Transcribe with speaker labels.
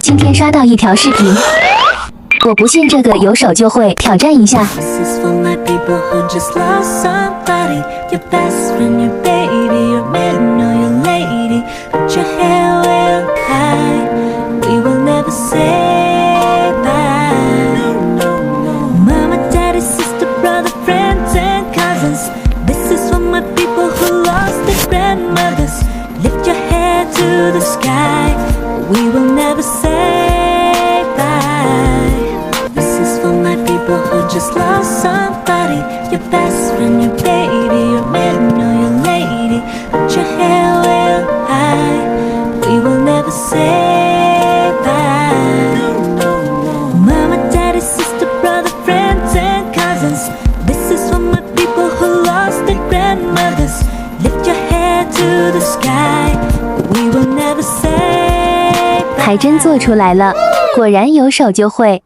Speaker 1: 今天刷到一条视频，我不信这个有手就会，挑战一下。
Speaker 2: To the sky, we will never say bye. This is for my people who just lost somebody. Your best friend, your baby, your man or your lady. Put your hair way up high. We will never say bye. Mama, daddy, sister, brother, friends and cousins. This is for my people who lost their grandmothers. Lift your hair to the sky.We will never say bye.
Speaker 1: 还真做出来了，果然有手就会。